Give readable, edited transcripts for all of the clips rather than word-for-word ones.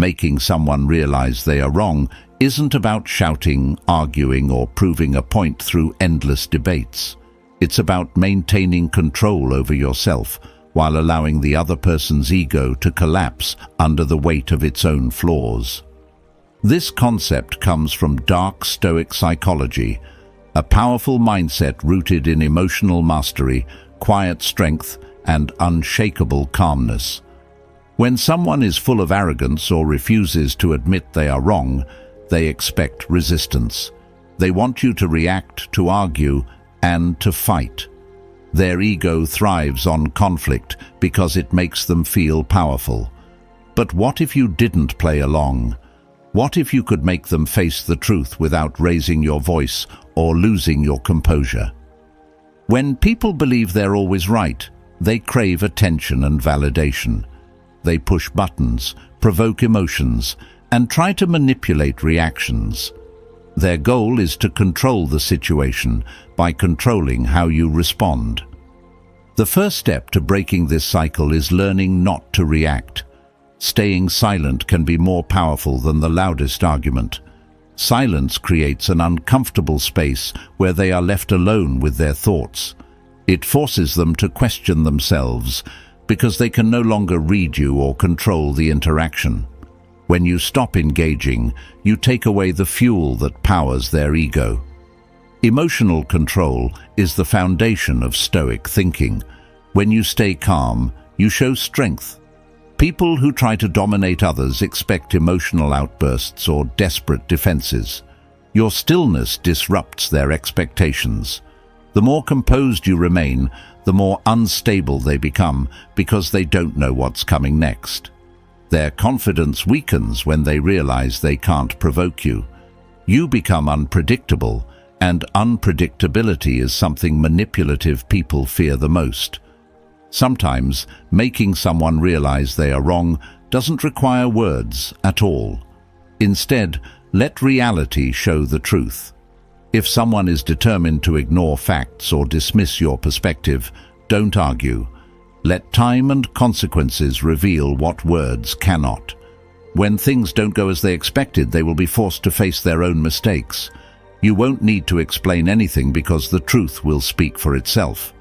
making someone realize they are wrong isn't about shouting, arguing, or proving a point through endless debates. It's about maintaining control over yourself while allowing the other person's ego to collapse under the weight of its own flaws. This concept comes from Dark Stoic Psychology, a powerful mindset rooted in emotional mastery, quiet strength, and unshakable calmness. When someone is full of arrogance or refuses to admit they are wrong, they expect resistance. They want you to react, to argue, and to fight. Their ego thrives on conflict because it makes them feel powerful. But what if you didn't play along? What if you could make them face the truth without raising your voice or losing your composure? When people believe they're always right, they crave attention and validation. They push buttons, provoke emotions, and try to manipulate reactions. Their goal is to control the situation by controlling how you respond. The first step to breaking this cycle is learning not to react. Staying silent can be more powerful than the loudest argument. Silence creates an uncomfortable space where they are left alone with their thoughts. It forces them to question themselves because they can no longer read you or control the interaction. When you stop engaging, you take away the fuel that powers their ego. Emotional control is the foundation of Stoic thinking. When you stay calm, you show strength. People who try to dominate others expect emotional outbursts or desperate defenses. Your stillness disrupts their expectations. The more composed you remain, the more unstable they become because they don't know what's coming next. Their confidence weakens when they realize they can't provoke you. You become unpredictable, and unpredictability is something manipulative people fear the most. Sometimes, making someone realize they are wrong doesn't require words at all. Instead, let reality show the truth. If someone is determined to ignore facts or dismiss your perspective, don't argue. Let time and consequences reveal what words cannot. When things don't go as they expected, they will be forced to face their own mistakes. You won't need to explain anything because the truth will speak for itself.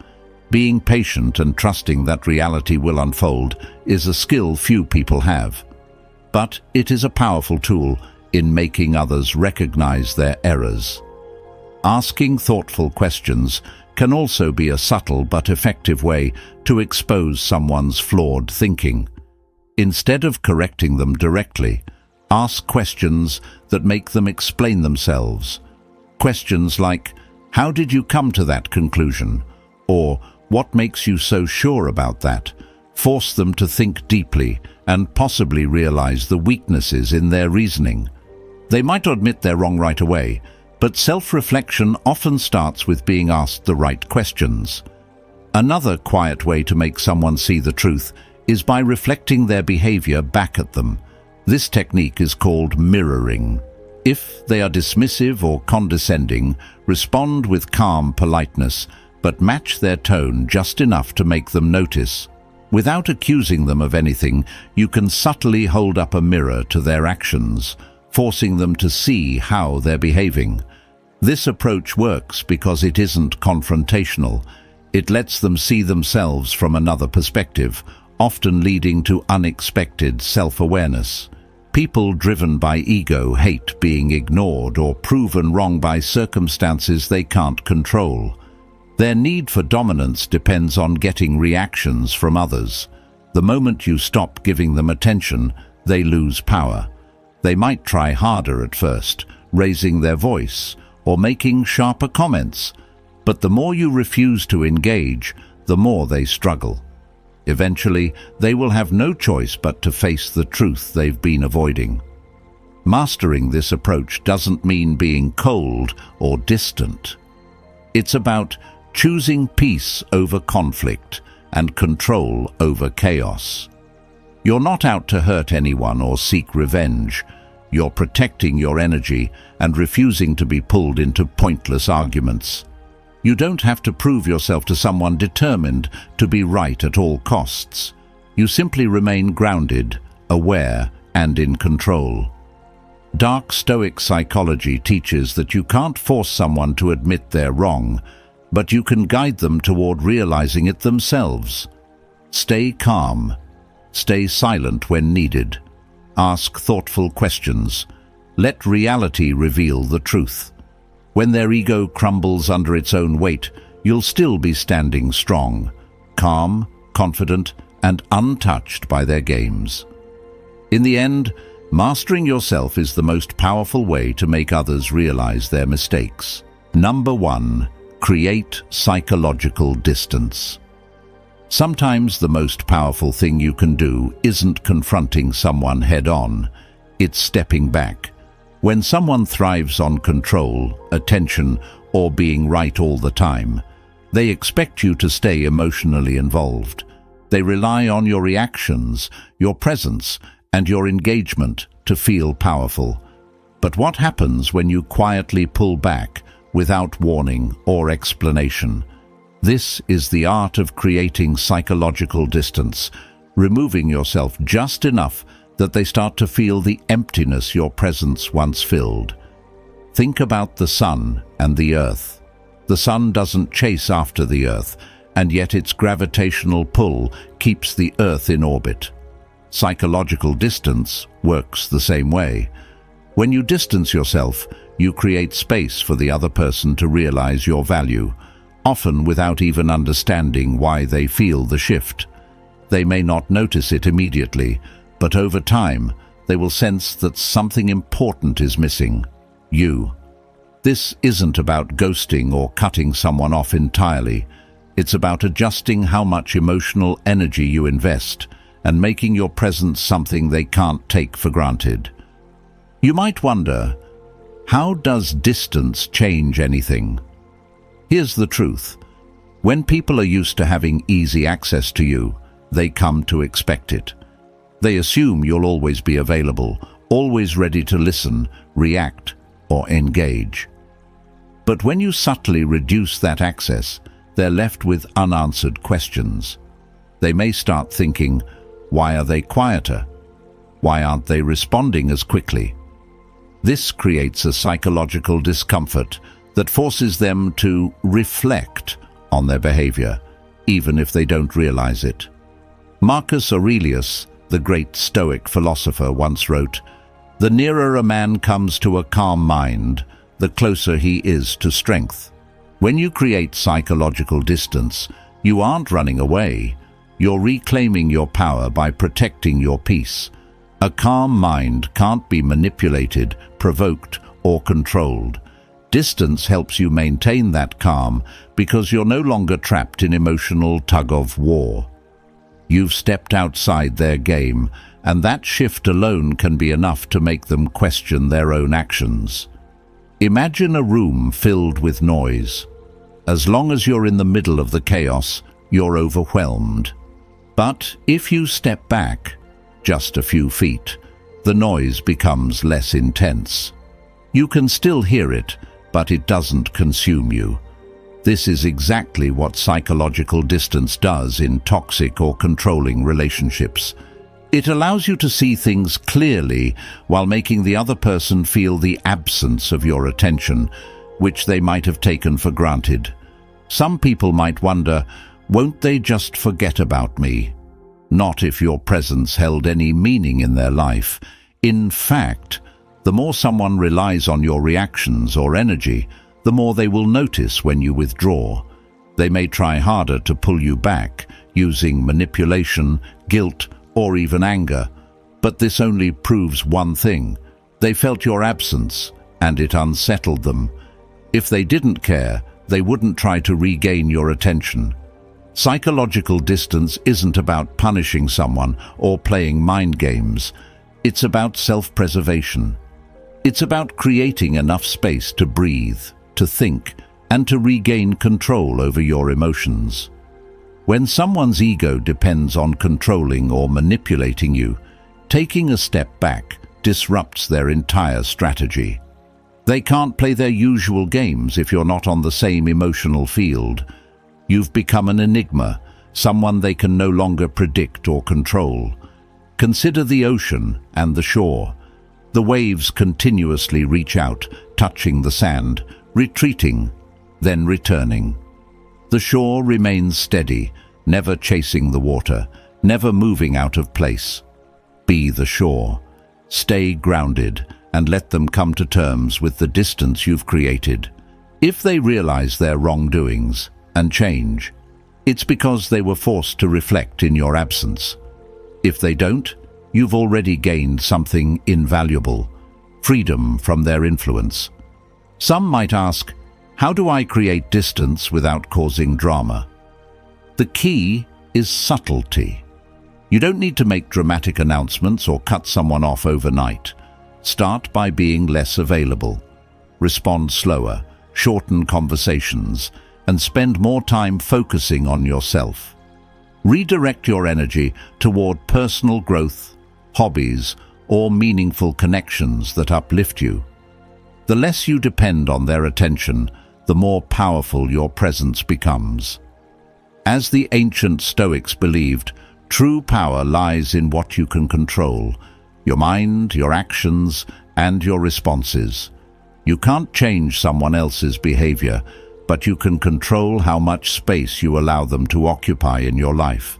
Being patient and trusting that reality will unfold is a skill few people have. But it is a powerful tool in making others recognize their errors. Asking thoughtful questions can also be a subtle but effective way to expose someone's flawed thinking. Instead of correcting them directly, ask questions that make them explain themselves. Questions like, "How did you come to that conclusion?" or "What makes you so sure about that?" Force them to think deeply and possibly realize the weaknesses in their reasoning. They might admit they're wrong right away, but self-reflection often starts with being asked the right questions. Another quiet way to make someone see the truth is by reflecting their behavior back at them. This technique is called mirroring. If they are dismissive or condescending, respond with calm politeness, but match their tone just enough to make them notice. Without accusing them of anything, you can subtly hold up a mirror to their actions, forcing them to see how they're behaving. This approach works because it isn't confrontational. It lets them see themselves from another perspective, often leading to unexpected self-awareness. People driven by ego hate being ignored or proven wrong by circumstances they can't control. Their need for dominance depends on getting reactions from others. The moment you stop giving them attention, they lose power. They might try harder at first, raising their voice or making sharper comments, but the more you refuse to engage, the more they struggle. Eventually, they will have no choice but to face the truth they've been avoiding. Mastering this approach doesn't mean being cold or distant. It's about choosing peace over conflict and control over chaos. You're not out to hurt anyone or seek revenge. You're protecting your energy and refusing to be pulled into pointless arguments. You don't have to prove yourself to someone determined to be right at all costs. You simply remain grounded, aware, and in control. Dark Stoic Psychology teaches that you can't force someone to admit they're wrong, but you can guide them toward realizing it themselves. Stay calm. Stay silent when needed. Ask thoughtful questions. Let reality reveal the truth. When their ego crumbles under its own weight, you'll still be standing strong, calm, confident, and untouched by their games. In the end, mastering yourself is the most powerful way to make others realize their mistakes. Number 1. Create psychological distance. Sometimes the most powerful thing you can do isn't confronting someone head-on, it's stepping back. When someone thrives on control, attention, or being right all the time, they expect you to stay emotionally involved. They rely on your reactions, your presence, and your engagement to feel powerful. But what happens when you quietly pull back without warning or explanation? This is the art of creating psychological distance, removing yourself just enough that they start to feel the emptiness your presence once filled. Think about the sun and the earth. The sun doesn't chase after the earth, and yet its gravitational pull keeps the earth in orbit. Psychological distance works the same way. When you distance yourself, you create space for the other person to realize your value, often without even understanding why they feel the shift. They may not notice it immediately, but over time, they will sense that something important is missing: you. This isn't about ghosting or cutting someone off entirely. It's about adjusting how much emotional energy you invest and making your presence something they can't take for granted. You might wonder, how does distance change anything? Here's the truth. When people are used to having easy access to you, they come to expect it. They assume you'll always be available, always ready to listen, react, or engage. But when you subtly reduce that access, they're left with unanswered questions. They may start thinking, why are they quieter? Why aren't they responding as quickly? This creates a psychological discomfort that forces them to reflect on their behavior, even if they don't realize it. Marcus Aurelius, the great Stoic philosopher, once wrote, "The nearer a man comes to a calm mind, the closer he is to strength." When you create psychological distance, you aren't running away. You're reclaiming your power by protecting your peace. A calm mind can't be manipulated, provoked, or controlled. Distance helps you maintain that calm because you're no longer trapped in emotional tug-of-war. You've stepped outside their game, and that shift alone can be enough to make them question their own actions. Imagine a room filled with noise. As long as you're in the middle of the chaos, you're overwhelmed. But if you step back just a few feet, the noise becomes less intense. You can still hear it, but it doesn't consume you. This is exactly what psychological distance does in toxic or controlling relationships. It allows you to see things clearly while making the other person feel the absence of your attention, which they might have taken for granted. Some people might wonder, won't they just forget about me? Not if your presence held any meaning in their life. In fact, the more someone relies on your reactions or energy, the more they will notice when you withdraw. They may try harder to pull you back, using manipulation, guilt, or even anger. But this only proves one thing: they felt your absence, and it unsettled them. If they didn't care, they wouldn't try to regain your attention. Psychological distance isn't about punishing someone or playing mind games. It's about self-preservation. It's about creating enough space to breathe, to think, and to regain control over your emotions. When someone's ego depends on controlling or manipulating you, taking a step back disrupts their entire strategy. They can't play their usual games if you're not on the same emotional field. You've become an enigma, someone they can no longer predict or control. Consider the ocean and the shore. The waves continuously reach out, touching the sand, retreating, then returning. The shore remains steady, never chasing the water, never moving out of place. Be the shore. Stay grounded and let them come to terms with the distance you've created. If they realize their wrongdoings and change, it's because they were forced to reflect in your absence. If they don't, you've already gained something invaluable: freedom from their influence. Some might ask, how do I create distance without causing drama? The key is subtlety. You don't need to make dramatic announcements or cut someone off overnight. Start by being less available. Respond slower, shorten conversations, and spend more time focusing on yourself. Redirect your energy toward personal growth, hobbies, or meaningful connections that uplift you. The less you depend on their attention, the more powerful your presence becomes. As the ancient Stoics believed, true power lies in what you can control: your mind, your actions, and your responses. You can't change someone else's behavior, but you can control how much space you allow them to occupy in your life.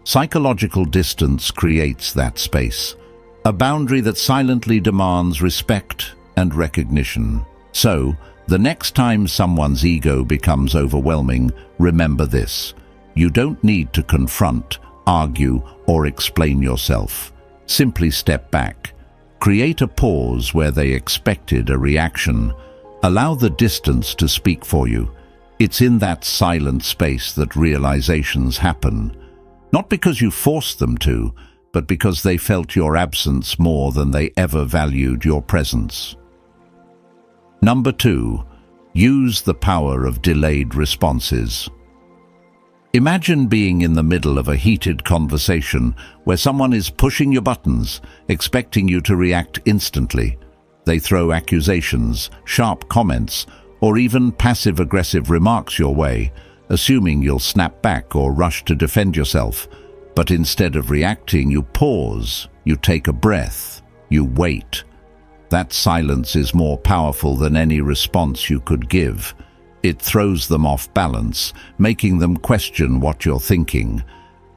Psychological distance creates that space, a boundary that silently demands respect and recognition. So, the next time someone's ego becomes overwhelming, remember this: you don't need to confront, argue, or explain yourself. Simply step back. Create a pause where they expected a reaction. Allow the distance to speak for you. It's in that silent space that realizations happen. Not because you forced them to, but because they felt your absence more than they ever valued your presence. Number 2, use the power of delayed responses. Imagine being in the middle of a heated conversation where someone is pushing your buttons, expecting you to react instantly. They throw accusations, sharp comments, or even passive-aggressive remarks your way, assuming you'll snap back or rush to defend yourself. But instead of reacting, you pause, you take a breath, you wait. That silence is more powerful than any response you could give. It throws them off balance, making them question what you're thinking.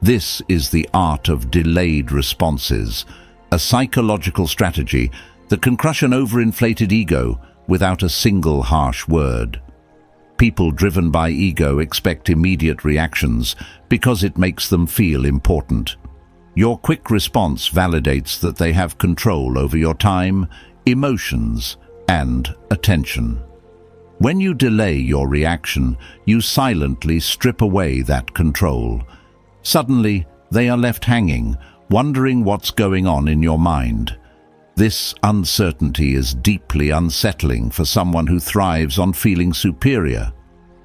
This is the art of delayed responses, a psychological strategy that can crush an overinflated ego without a single harsh word. People driven by ego expect immediate reactions because it makes them feel important. Your quick response validates that they have control over your time, emotions, and attention. When you delay your reaction, you silently strip away that control. Suddenly, they are left hanging, wondering what's going on in your mind. This uncertainty is deeply unsettling for someone who thrives on feeling superior.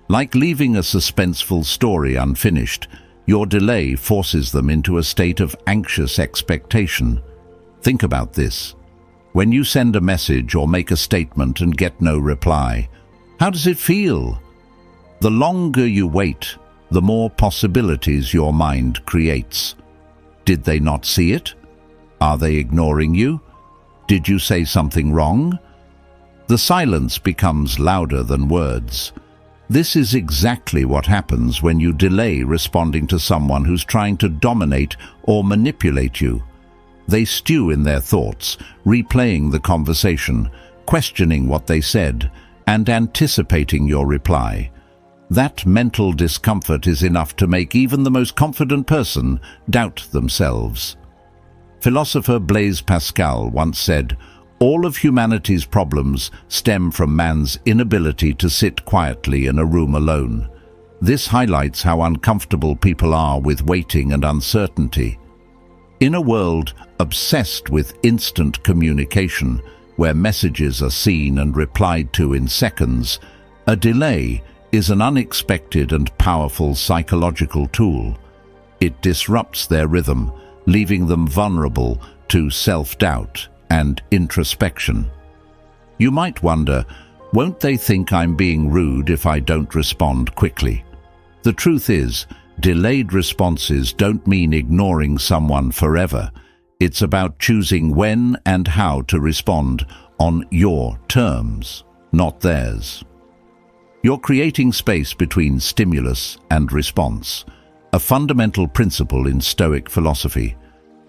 Like leaving a suspenseful story unfinished, your delay forces them into a state of anxious expectation. Think about this. When you send a message or make a statement and get no reply, how does it feel? The longer you wait, the more possibilities your mind creates. Did they not see it? Are they ignoring you? Did you say something wrong? The silence becomes louder than words. This is exactly what happens when you delay responding to someone who's trying to dominate or manipulate you. They stew in their thoughts, replaying the conversation, questioning what they said, and anticipating your reply. That mental discomfort is enough to make even the most confident person doubt themselves. Philosopher Blaise Pascal once said, "All of humanity's problems stem from man's inability to sit quietly in a room alone." This highlights how uncomfortable people are with waiting and uncertainty. In a world obsessed with instant communication, where messages are seen and replied to in seconds, a delay is an unexpected and powerful psychological tool. It disrupts their rhythm, leaving them vulnerable to self-doubt and introspection. You might wonder, won't they think I'm being rude if I don't respond quickly? The truth is, delayed responses don't mean ignoring someone forever. It's about choosing when and how to respond on your terms, not theirs. You're creating space between stimulus and response, a fundamental principle in Stoic philosophy.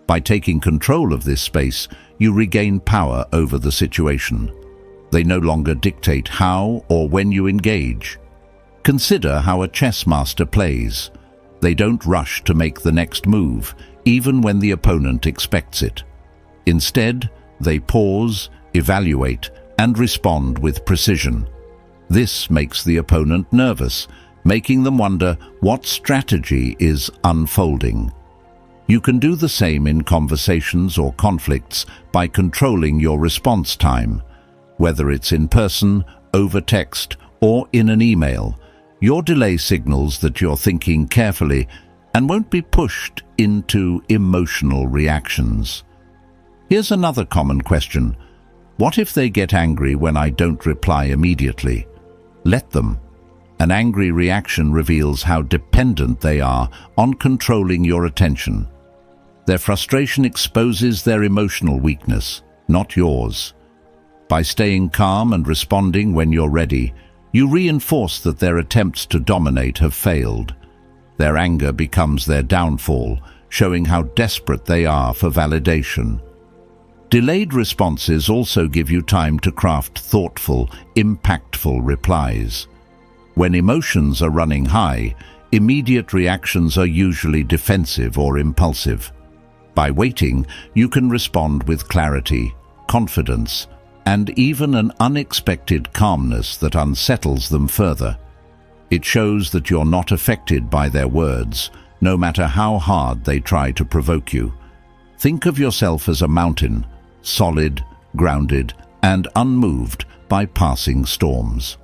By taking control of this space, you regain power over the situation. They no longer dictate how or when you engage. Consider how a chess master plays. They don't rush to make the next move, even when the opponent expects it. Instead, they pause, evaluate, and respond with precision. This makes the opponent nervous, making them wonder what strategy is unfolding. You can do the same in conversations or conflicts by controlling your response time. Whether it's in person, over text, or in an email, your delay signals that you're thinking carefully and won't be pushed into emotional reactions. Here's another common question. What if they get angry when I don't reply immediately? Let them. An angry reaction reveals how dependent they are on controlling your attention. Their frustration exposes their emotional weakness, not yours. By staying calm and responding when you're ready, you reinforce that their attempts to dominate have failed. Their anger becomes their downfall, showing how desperate they are for validation. Delayed responses also give you time to craft thoughtful, impactful replies. When emotions are running high, immediate reactions are usually defensive or impulsive. By waiting, you can respond with clarity, confidence, and even an unexpected calmness that unsettles them further. It shows that you're not affected by their words, no matter how hard they try to provoke you. Think of yourself as a mountain, solid, grounded, and unmoved by passing storms.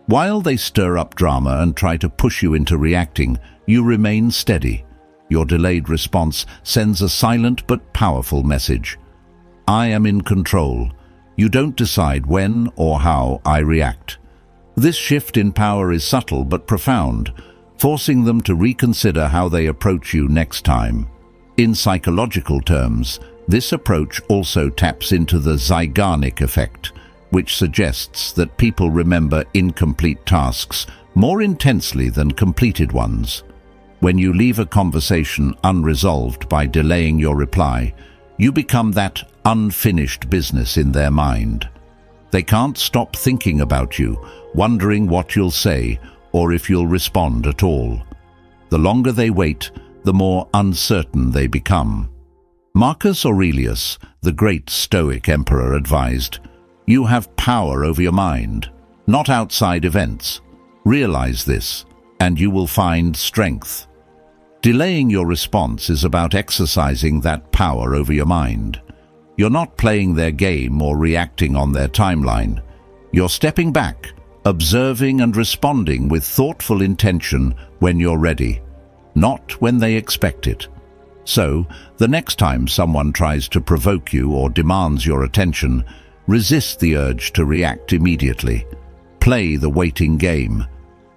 While they stir up drama and try to push you into reacting, you remain steady. Your delayed response sends a silent but powerful message. I am in control. You don't decide when or how I react. This shift in power is subtle but profound, forcing them to reconsider how they approach you next time. In psychological terms, this approach also taps into the Zeigarnik effect, which suggests that people remember incomplete tasks more intensely than completed ones. When you leave a conversation unresolved by delaying your reply, you become that unfinished business in their mind. They can't stop thinking about you, wondering what you'll say or if you'll respond at all. The longer they wait, the more uncertain they become. Marcus Aurelius, the great Stoic emperor, advised, "You have power over your mind, not outside events. Realize this, and you will find strength." Delaying your response is about exercising that power over your mind. You're not playing their game or reacting on their timeline. You're stepping back, observing and responding with thoughtful intention when you're ready, not when they expect it. So, the next time someone tries to provoke you or demands your attention, resist the urge to react immediately. Play the waiting game.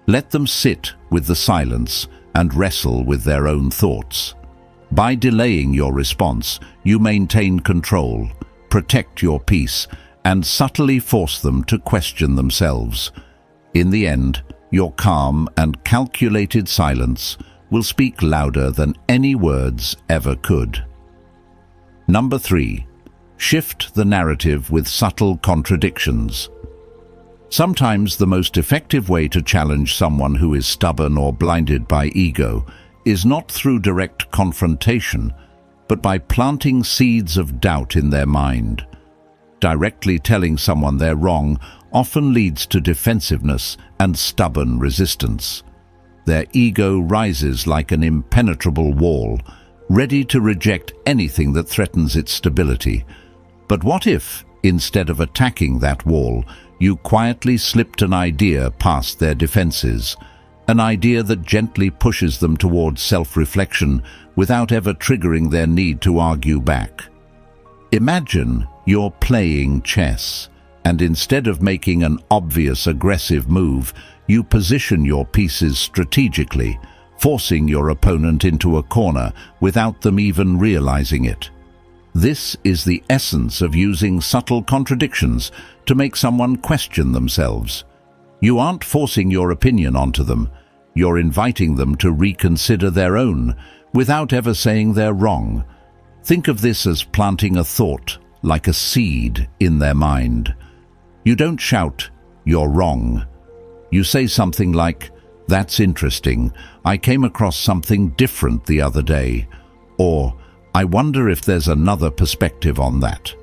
Let them sit with the silence and wrestle with their own thoughts. By delaying your response, you maintain control, protect your peace, and subtly force them to question themselves. In the end, your calm and calculated silence will speak louder than any words ever could. Number 3. Shift the narrative with subtle contradictions. Sometimes the most effective way to challenge someone who is stubborn or blinded by ego is not through direct confrontation, but by planting seeds of doubt in their mind. Directly telling someone they're wrong often leads to defensiveness and stubborn resistance. Their ego rises like an impenetrable wall, ready to reject anything that threatens its stability. But what if, instead of attacking that wall, you quietly slipped an idea past their defenses, an idea that gently pushes them towards self-reflection without ever triggering their need to argue back? Imagine you're playing chess, and instead of making an obvious aggressive move, you position your pieces strategically, forcing your opponent into a corner without them even realizing it. This is the essence of using subtle contradictions to make someone question themselves. You aren't forcing your opinion onto them. You're inviting them to reconsider their own, without ever saying they're wrong. Think of this as planting a thought, like a seed, in their mind. You don't shout, "You're wrong." You say something like, "That's interesting. I came across something different the other day." Or, "I wonder if there's another perspective on that."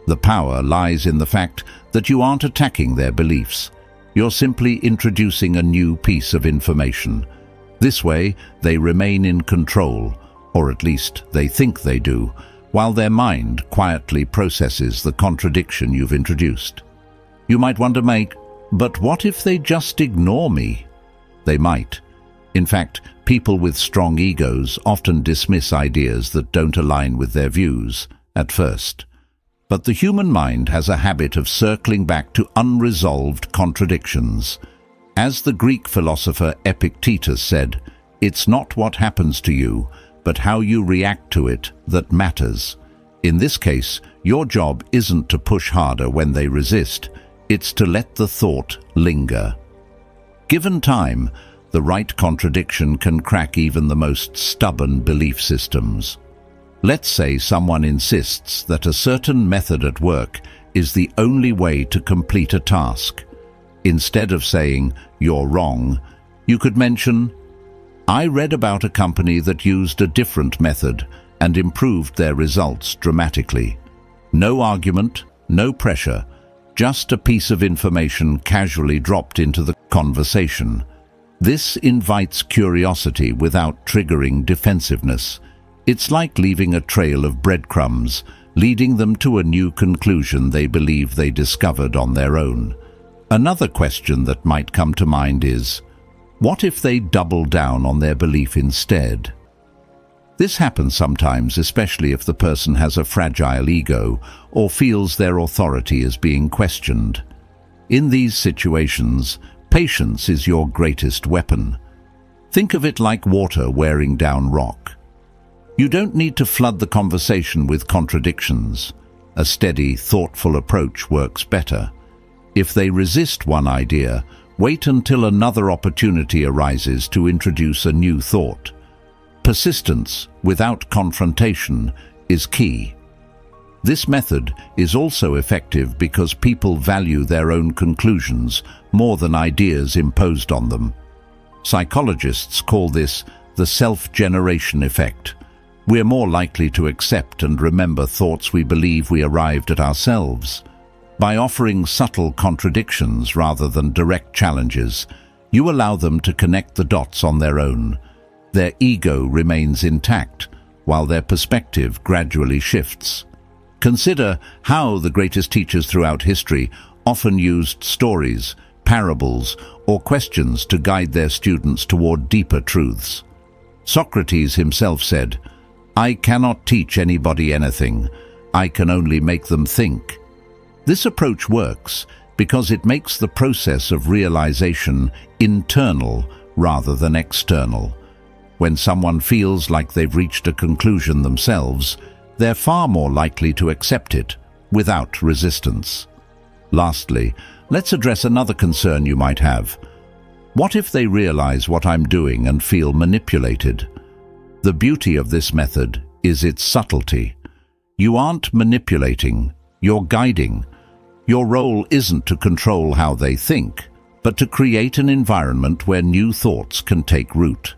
The power lies in the fact that you aren't attacking their beliefs. You're simply introducing a new piece of information. This way, they remain in control, or at least they think they do, while their mind quietly processes the contradiction you've introduced. You might wonder, Mike, but what if they just ignore me? They might. In fact, people with strong egos often dismiss ideas that don't align with their views at first. But the human mind has a habit of circling back to unresolved contradictions. As the Greek philosopher Epictetus said, "It's not what happens to you, but how you react to it that matters." In this case, your job isn't to push harder when they resist, it's to let the thought linger. Given time, the right contradiction can crack even the most stubborn belief systems. Let's say someone insists that a certain method at work is the only way to complete a task. Instead of saying, "You're wrong," you could mention, "I read about a company that used a different method and improved their results dramatically." No argument, no pressure, just a piece of information casually dropped into the conversation. This invites curiosity without triggering defensiveness. It's like leaving a trail of breadcrumbs, leading them to a new conclusion they believe they discovered on their own. Another question that might come to mind is, what if they double down on their belief instead? This happens sometimes, especially if the person has a fragile ego or feels their authority is being questioned. In these situations, patience is your greatest weapon. Think of it like water wearing down rock. You don't need to flood the conversation with contradictions. A steady, thoughtful approach works better. If they resist one idea, wait until another opportunity arises to introduce a new thought. Persistence, without confrontation, is key. This method is also effective because people value their own conclusions more than ideas imposed on them. Psychologists call this the self-generation effect. We're more likely to accept and remember thoughts we believe we arrived at ourselves. By offering subtle contradictions rather than direct challenges, you allow them to connect the dots on their own. Their ego remains intact, while their perspective gradually shifts. Consider how the greatest teachers throughout history often used stories, parables, or questions to guide their students toward deeper truths. Socrates himself said, "I cannot teach anybody anything. I can only make them think." This approach works because it makes the process of realization internal rather than external. When someone feels like they've reached a conclusion themselves, they're far more likely to accept it without resistance. Lastly, let's address another concern you might have. What if they realize what I'm doing and feel manipulated? The beauty of this method is its subtlety. You aren't manipulating, you're guiding. Your role isn't to control how they think, but to create an environment where new thoughts can take root.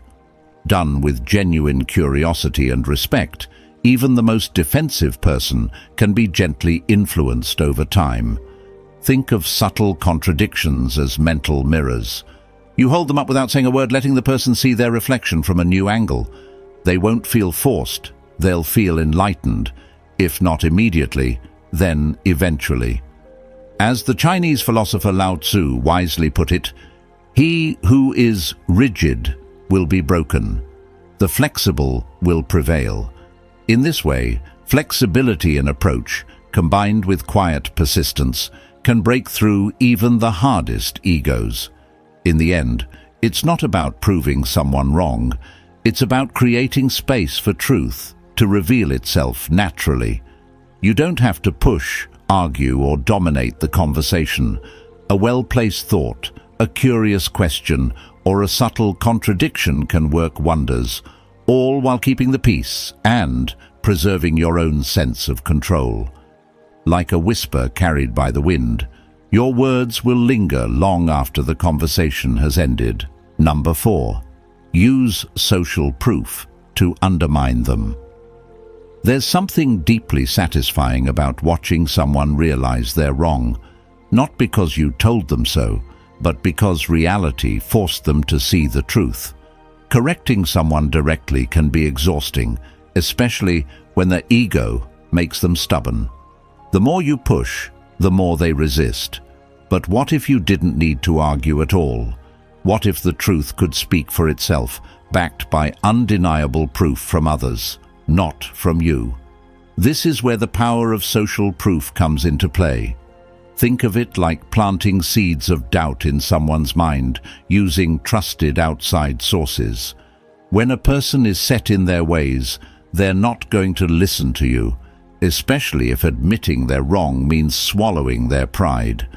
Done with genuine curiosity and respect, even the most defensive person can be gently influenced over time. Think of subtle contradictions as mental mirrors. You hold them up without saying a word, letting the person see their reflection from a new angle. They won't feel forced, they'll feel enlightened, if not immediately, then eventually. As the Chinese philosopher Lao Tzu wisely put it, "He who is rigid will be broken. The flexible will prevail." In this way, flexibility in approach, combined with quiet persistence, can break through even the hardest egos. In the end, it's not about proving someone wrong. It's about creating space for truth to reveal itself naturally. You don't have to push, argue, or dominate the conversation. A well-placed thought, a curious question, or a subtle contradiction can work wonders, all while keeping the peace and preserving your own sense of control. Like a whisper carried by the wind, your words will linger long after the conversation has ended. Number 4. Use social proof to undermine them. There's something deeply satisfying about watching someone realize they're wrong, not because you told them so, but because reality forced them to see the truth. Correcting someone directly can be exhausting, especially when their ego makes them stubborn. The more you push, the more they resist. But what if you didn't need to argue at all? What if the truth could speak for itself, backed by undeniable proof from others, not from you? This is where the power of social proof comes into play. Think of it like planting seeds of doubt in someone's mind, using trusted outside sources. When a person is set in their ways, they're not going to listen to you, especially if admitting they're wrong means swallowing their pride.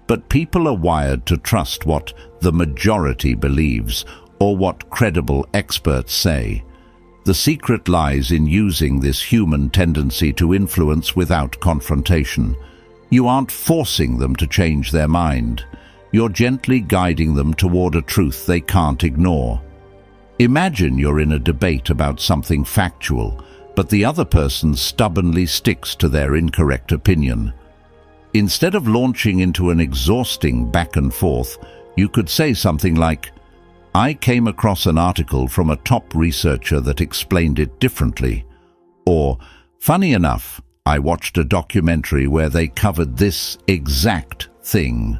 But people are wired to trust what the majority believes or what credible experts say. The secret lies in using this human tendency to influence without confrontation. You aren't forcing them to change their mind. You're gently guiding them toward a truth they can't ignore. Imagine you're in a debate about something factual, but the other person stubbornly sticks to their incorrect opinion. Instead of launching into an exhausting back and forth, you could say something like, "I came across an article from a top researcher that explained it differently." Or, "Funny enough, I watched a documentary where they covered this exact thing."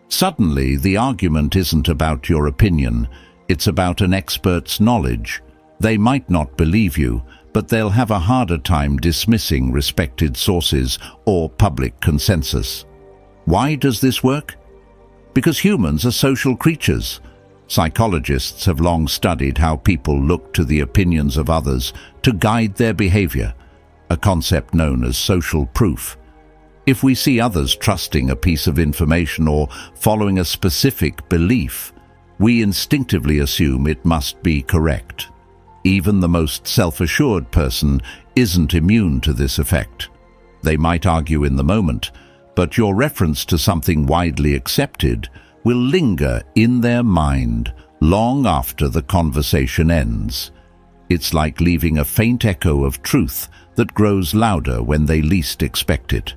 Suddenly, the argument isn't about your opinion, it's about an expert's knowledge. They might not believe you, but they'll have a harder time dismissing respected sources or public consensus. Why does this work? Because humans are social creatures. Psychologists have long studied how people look to the opinions of others to guide their behavior, a concept known as social proof. If we see others trusting a piece of information or following a specific belief, we instinctively assume it must be correct. Even the most self-assured person isn't immune to this effect. They might argue in the moment, but your reference to something widely accepted will linger in their mind long after the conversation ends. It's like leaving a faint echo of truth that grows louder when they least expect it.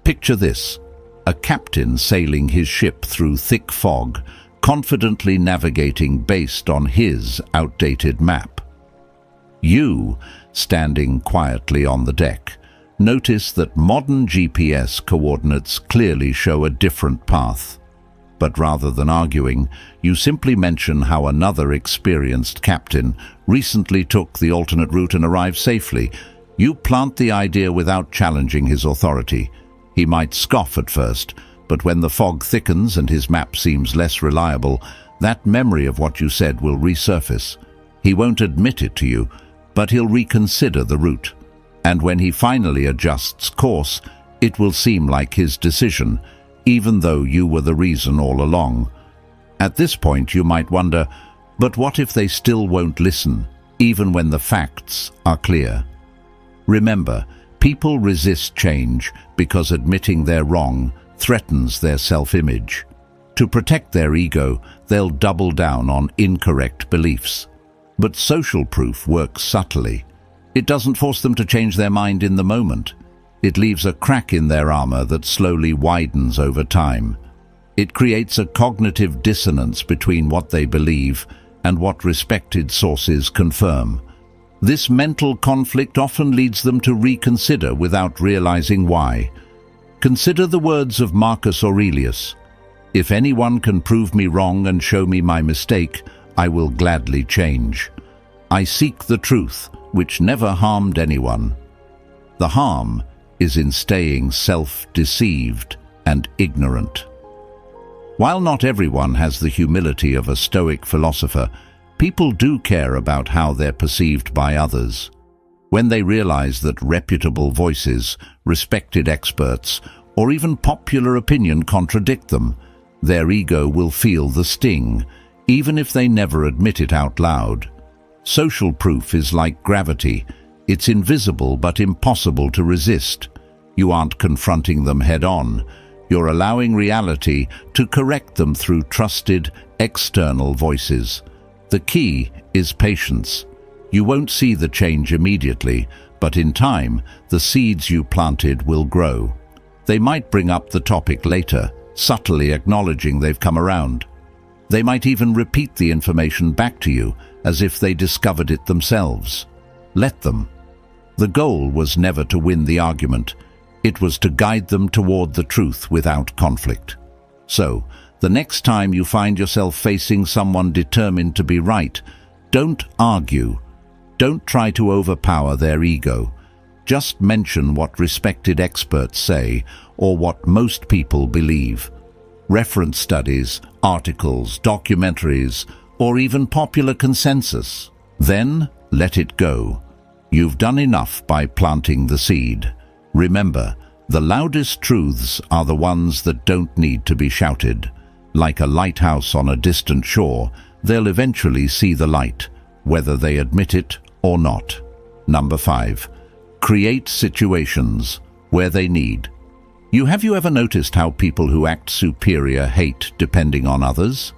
Picture this: a captain sailing his ship through thick fog, confidently navigating based on his outdated map. You, standing quietly on the deck, notice that modern GPS coordinates clearly show a different path. But rather than arguing, you simply mention how another experienced captain recently took the alternate route and arrived safely. You plant the idea without challenging his authority. He might scoff at first, but when the fog thickens and his map seems less reliable, that memory of what you said will resurface. He won't admit it to you, but he'll reconsider the route. And when he finally adjusts course, it will seem like his decision, even though you were the reason all along. At this point you might wonder, but what if they still won't listen, even when the facts are clear? Remember, people resist change because admitting they're wrong threatens their self-image. To protect their ego, they'll double down on incorrect beliefs. But social proof works subtly. It doesn't force them to change their mind in the moment. It leaves a crack in their armor that slowly widens over time. It creates a cognitive dissonance between what they believe and what respected sources confirm. This mental conflict often leads them to reconsider without realizing why. Consider the words of Marcus Aurelius: "If anyone can prove me wrong and show me my mistake, I will gladly change. I seek the truth, which never harmed anyone." The harm is in staying self-deceived and ignorant. While not everyone has the humility of a Stoic philosopher, people do care about how they're perceived by others. When they realize that reputable voices, respected experts, or even popular opinion contradict them, their ego will feel the sting, even if they never admit it out loud. Social proof is like gravity. It's invisible but impossible to resist. You aren't confronting them head-on. You're allowing reality to correct them through trusted, external voices. The key is patience. You won't see the change immediately, but in time, the seeds you planted will grow. They might bring up the topic later, subtly acknowledging they've come around. They might even repeat the information back to you, as if they discovered it themselves. Let them. The goal was never to win the argument. It was to guide them toward the truth without conflict. So, the next time you find yourself facing someone determined to be right, don't argue. Don't try to overpower their ego. Just mention what respected experts say or what most people believe. Reference studies, articles, documentaries, or even popular consensus. Then let it go. You've done enough by planting the seed. Remember, the loudest truths are the ones that don't need to be shouted. Like a lighthouse on a distant shore, they'll eventually see the light, whether they admit it or not. Number 5. Create situations where they need. Have you ever noticed how people who act superior hate depending on others?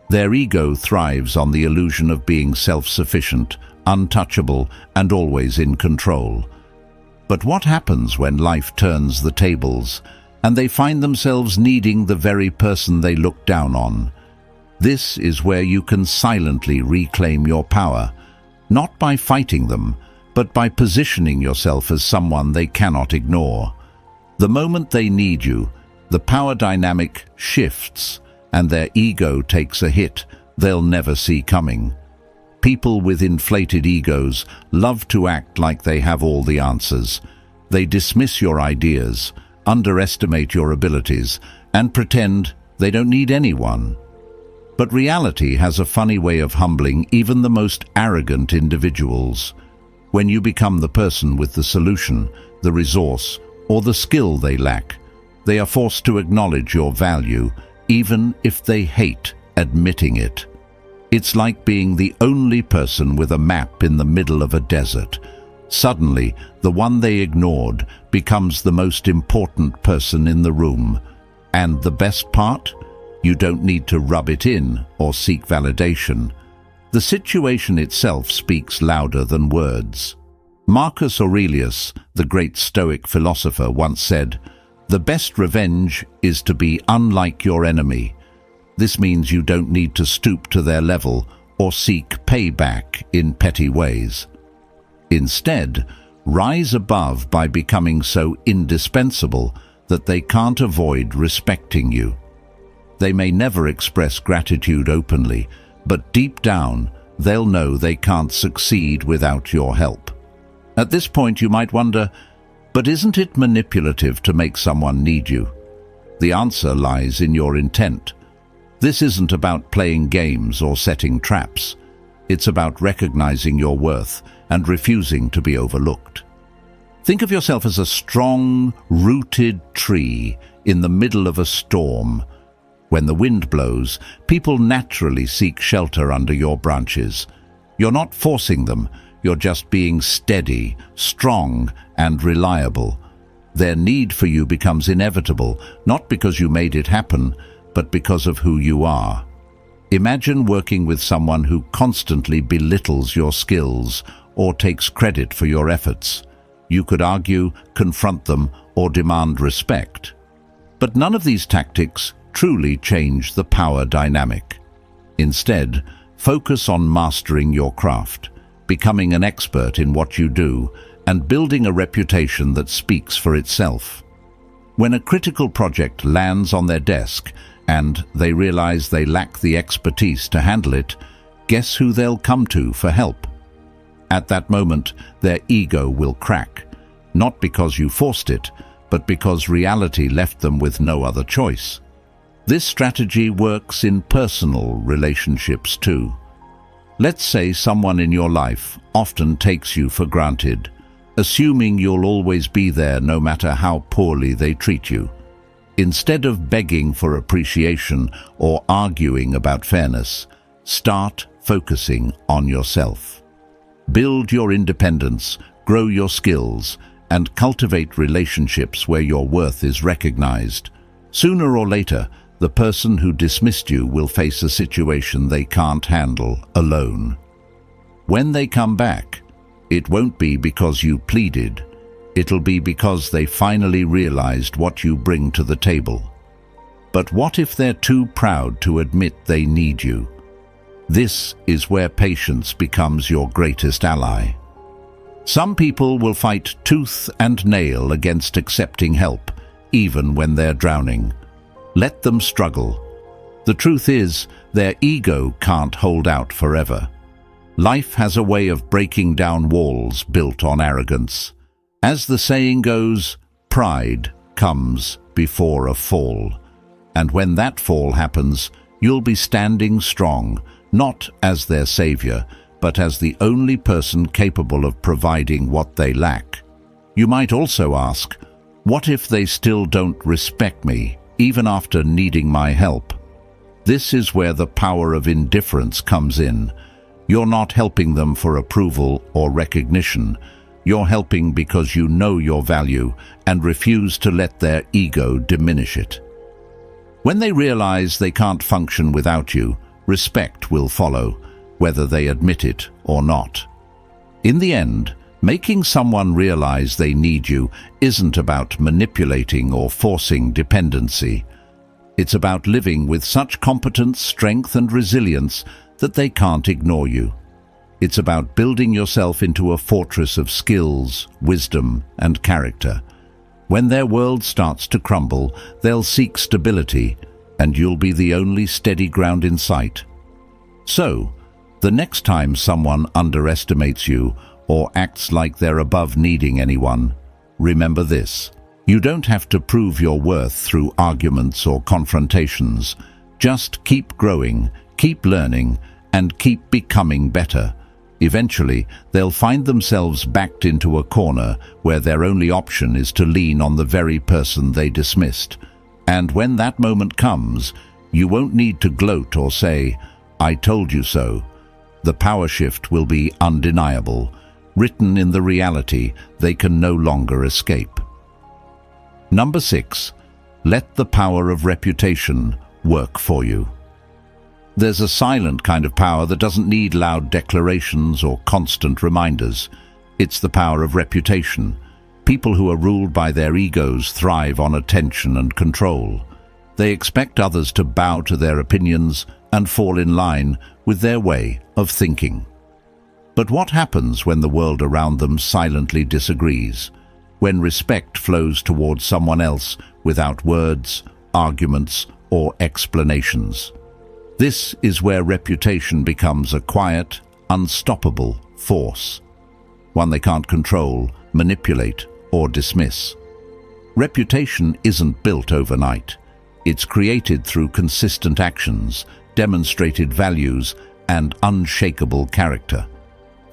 Their ego thrives on the illusion of being self-sufficient, untouchable, and always in control. But what happens when life turns the tables and they find themselves needing the very person they look down on? This is where you can silently reclaim your power, not by fighting them, but by positioning yourself as someone they cannot ignore. The moment they need you, the power dynamic shifts, and their ego takes a hit they'll never see coming. People with inflated egos love to act like they have all the answers. They dismiss your ideas, underestimate your abilities, and pretend they don't need anyone. But reality has a funny way of humbling even the most arrogant individuals. When you become the person with the solution, the resource, or the skill they lack, they are forced to acknowledge your value, even if they hate admitting it. It's like being the only person with a map in the middle of a desert. Suddenly, the one they ignored becomes the most important person in the room. And the best part? You don't need to rub it in or seek validation. The situation itself speaks louder than words. Marcus Aurelius, the great Stoic philosopher, once said, "The best revenge is to be unlike your enemy." This means you don't need to stoop to their level or seek payback in petty ways. Instead, rise above by becoming so indispensable that they can't avoid respecting you. They may never express gratitude openly, but deep down, they'll know they can't succeed without your help. At this point, you might wonder, but isn't it manipulative to make someone need you? The answer lies in your intent. This isn't about playing games or setting traps. It's about recognizing your worth and refusing to be overlooked. Think of yourself as a strong, rooted tree in the middle of a storm. When the wind blows, people naturally seek shelter under your branches. You're not forcing them, you're just being steady, strong, and reliable. Their need for you becomes inevitable, not because you made it happen, but because of who you are. Imagine working with someone who constantly belittles your skills or takes credit for your efforts. You could argue, confront them, or demand respect. But none of these tactics truly change the power dynamic. Instead, focus on mastering your craft, becoming an expert in what you do, and building a reputation that speaks for itself. When a critical project lands on their desk and they realize they lack the expertise to handle it, guess who they'll come to for help? At that moment, their ego will crack, not because you forced it, but because reality left them with no other choice. This strategy works in personal relationships too. Let's say someone in your life often takes you for granted. assuming you'll always be there no matter how poorly they treat you. Instead of begging for appreciation or arguing about fairness, start focusing on yourself. Build your independence, grow your skills, and cultivate relationships where your worth is recognized. Sooner or later, the person who dismissed you will face a situation they can't handle alone. When they come back, it won't be because you pleaded. It'll be because they finally realized what you bring to the table. But what if they're too proud to admit they need you? This is where patience becomes your greatest ally. Some people will fight tooth and nail against accepting help, even when they're drowning. Let them struggle. The truth is, their ego can't hold out forever. Life has a way of breaking down walls built on arrogance. As the saying goes, pride comes before a fall. And when that fall happens, you'll be standing strong, not as their savior, but as the only person capable of providing what they lack. You might also ask, what if they still don't respect me, even after needing my help? This is where the power of indifference comes in. You're not helping them for approval or recognition. You're helping because you know your value and refuse to let their ego diminish it. When they realize they can't function without you, respect will follow, whether they admit it or not. In the end, making someone realize they need you isn't about manipulating or forcing dependency. It's about living with such competence, strength, and resilience that they can't ignore you. It's about building yourself into a fortress of skills, wisdom, and character. When their world starts to crumble, they'll seek stability, and you'll be the only steady ground in sight. So, the next time someone underestimates you or acts like they're above needing anyone, remember this. You don't have to prove your worth through arguments or confrontations. Just keep growing, keep learning, and keep becoming better. Eventually, they'll find themselves backed into a corner where their only option is to lean on the very person they dismissed. And when that moment comes, you won't need to gloat or say, "I told you so." The power shift will be undeniable, written in the reality they can no longer escape. Number 6. Let the power of reputation work for you. There's a silent kind of power that doesn't need loud declarations or constant reminders. It's the power of reputation. People who are ruled by their egos thrive on attention and control. They expect others to bow to their opinions and fall in line with their way of thinking. But what happens when the world around them silently disagrees? When respect flows towards someone else without words, arguments, or explanations? This is where reputation becomes a quiet, unstoppable force, one they can't control, manipulate, or dismiss. Reputation isn't built overnight. It's created through consistent actions, demonstrated values, and unshakable character.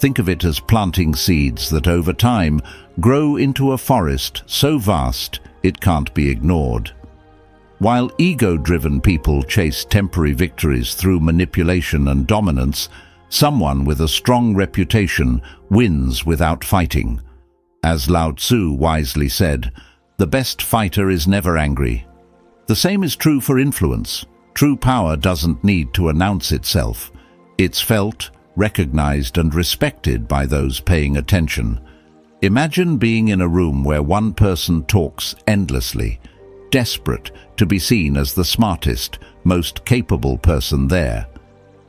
Think of it as planting seeds that over time grow into a forest so vast it can't be ignored. While ego-driven people chase temporary victories through manipulation and dominance, someone with a strong reputation wins without fighting. As Lao Tzu wisely said, "The best fighter is never angry." The same is true for influence. True power doesn't need to announce itself. It's felt, recognized, and respected by those paying attention. Imagine being in a room where one person talks endlessly, desperate to be seen as the smartest, most capable person there.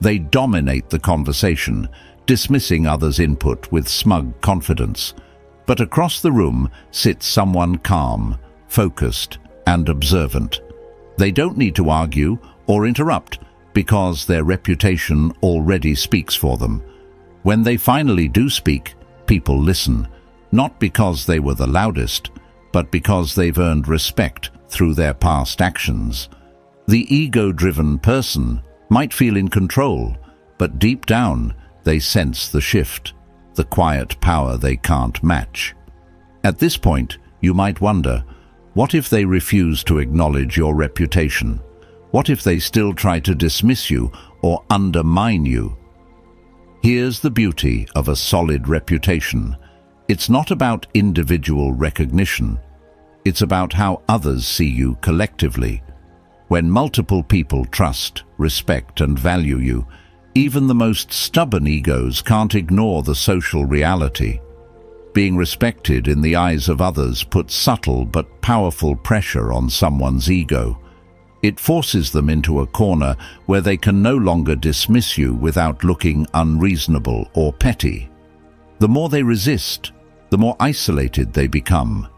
They dominate the conversation, dismissing others' input with smug confidence. But across the room sits someone calm, focused, and observant. They don't need to argue or interrupt because their reputation already speaks for them. When they finally do speak, people listen, not because they were the loudest, but because they've earned respect through their past actions. The ego-driven person might feel in control, but deep down they sense the shift, the quiet power they can't match. At this point, you might wonder, what if they refuse to acknowledge your reputation? What if they still try to dismiss you or undermine you? Here's the beauty of a solid reputation. It's not about individual recognition. It's about how others see you collectively. When multiple people trust, respect, and value you, even the most stubborn egos can't ignore the social reality. Being respected in the eyes of others puts subtle but powerful pressure on someone's ego. It forces them into a corner where they can no longer dismiss you without looking unreasonable or petty. The more they resist, the more isolated they become.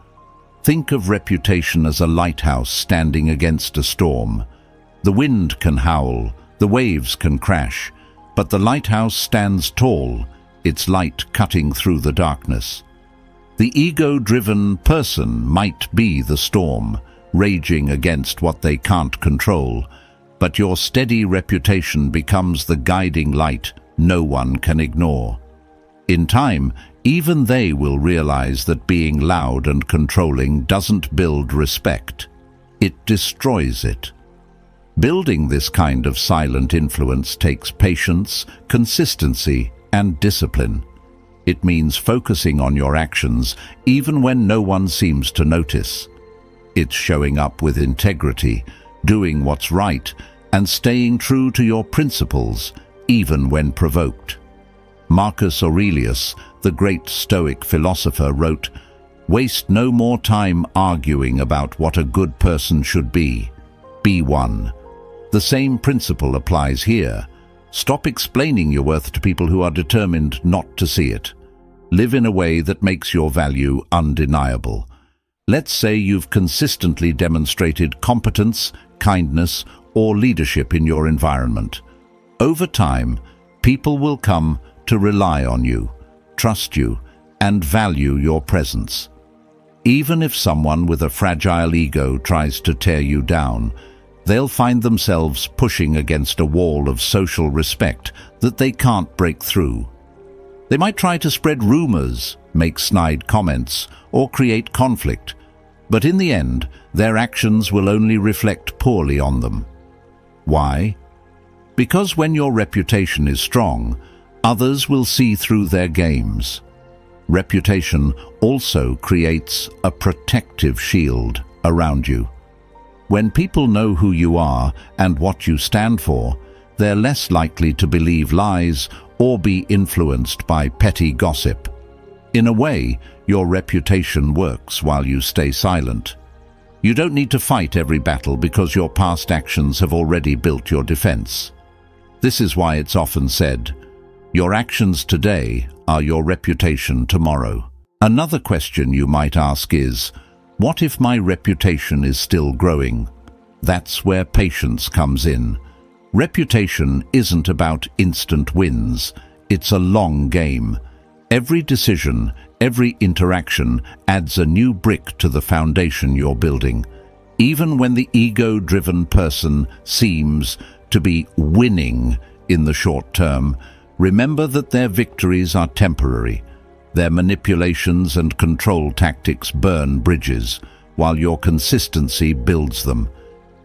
Think of reputation as a lighthouse standing against a storm. The wind can howl, the waves can crash, but the lighthouse stands tall, its light cutting through the darkness. The ego-driven person might be the storm, raging against what they can't control, but your steady reputation becomes the guiding light no one can ignore. In time, even they will realize that being loud and controlling doesn't build respect. It destroys it. Building this kind of silent influence takes patience, consistency, and discipline. It means focusing on your actions even when no one seems to notice. It's showing up with integrity, doing what's right, and staying true to your principles, even when provoked. Marcus Aurelius, the great Stoic philosopher, wrote, "Waste no more time arguing about what a good person should be. Be one." The same principle applies here. Stop explaining your worth to people who are determined not to see it. Live in a way that makes your value undeniable. Let's say you've consistently demonstrated competence, kindness, or leadership in your environment. Over time, people will come to rely on you, trust you, and value your presence. Even if someone with a fragile ego tries to tear you down, they'll find themselves pushing against a wall of social respect that they can't break through. They might try to spread rumors, make snide comments, or create conflict, but in the end, their actions will only reflect poorly on them. Why? Because when your reputation is strong, others will see through their games. Reputation also creates a protective shield around you. When people know who you are and what you stand for, they're less likely to believe lies or be influenced by petty gossip. In a way, your reputation works while you stay silent. You don't need to fight every battle because your past actions have already built your defense. This is why it's often said, your actions today are your reputation tomorrow. Another question you might ask is, what if my reputation is still growing? That's where patience comes in. Reputation isn't about instant wins. It's a long game. Every decision, every interaction adds a new brick to the foundation you're building. Even when the ego-driven person seems to be winning in the short term, remember that their victories are temporary. Their manipulations and control tactics burn bridges, while your consistency builds them.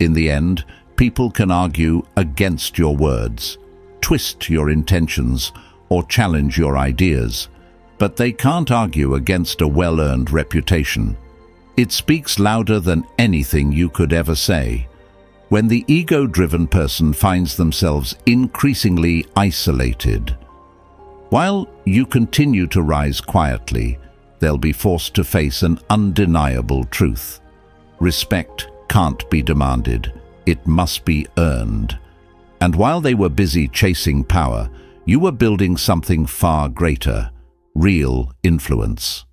In the end, people can argue against your words, twist your intentions, or challenge your ideas, but they can't argue against a well-earned reputation. It speaks louder than anything you could ever say. When the ego-driven person finds themselves increasingly isolated, while you continue to rise quietly, they'll be forced to face an undeniable truth. Respect can't be demanded. It must be earned. And while they were busy chasing power, you were building something far greater, real influence.